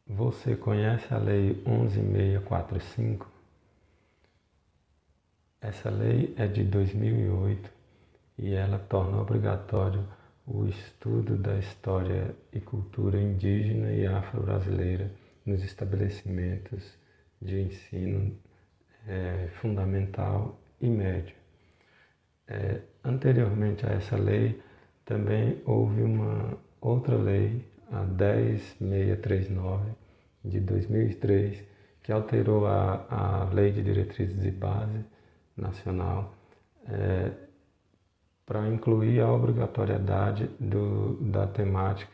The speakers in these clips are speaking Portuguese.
Você conhece a Lei 11.645? Essa lei é de 2008 e ela torna obrigatório o estudo da história e cultura indígena e afro-brasileira nos estabelecimentos de ensino fundamental e médio. Anteriormente a essa lei, também houve uma outra lei, a 10.639, de 2003, que alterou a Lei de Diretrizes e Base Nacional para incluir a obrigatoriedade da temática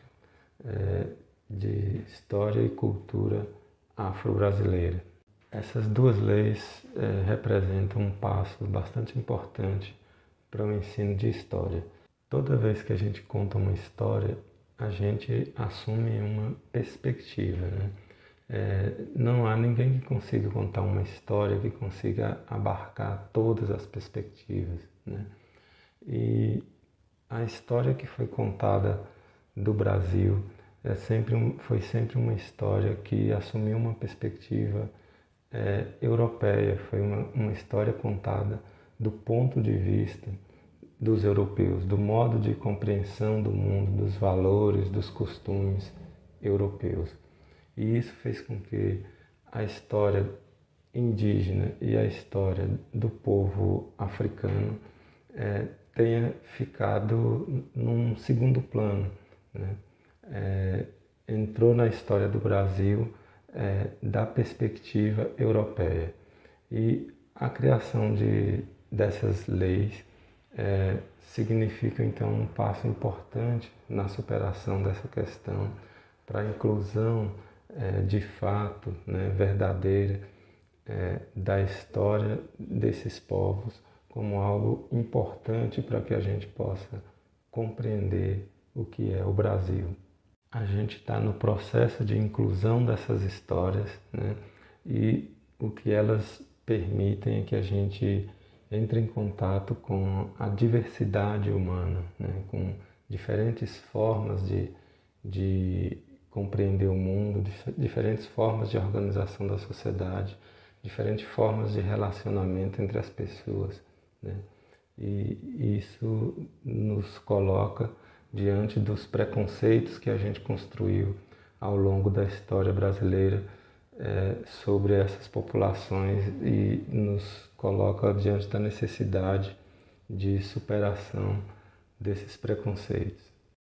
de História e Cultura Afro-Brasileira. Essas duas leis representam um passo bastante importante para o ensino de história. Toda vez que a gente conta uma história, a gente assume uma perspectiva, né? Não há ninguém que consiga contar uma história que consiga abarcar todas as perspectivas, né? E a história que foi contada do Brasil foi sempre uma história que assumiu uma perspectiva europeia, foi uma história contada do ponto de vista dos europeus, do modo de compreensão do mundo, dos valores, dos costumes europeus. E isso fez com que a história indígena e a história do povo africano tenha ficado num segundo plano, né? Entrou na história do Brasil da perspectiva europeia. E a criação dessas leis significa então um passo importante na superação dessa questão para a inclusão de fato, né, verdadeira da história desses povos como algo importante para que a gente possa compreender o que é o Brasil. A gente está no processo de inclusão dessas histórias, né, e o que elas permitem é que a gente entre em contato com a diversidade humana, né, com diferentes formas de compreender o mundo, diferentes formas de organização da sociedade, diferentes formas de relacionamento entre as pessoas, né? E isso nos coloca diante dos preconceitos que a gente construiu ao longo da história brasileira sobre essas populações e nos coloca diante da necessidade de superação desses preconceitos.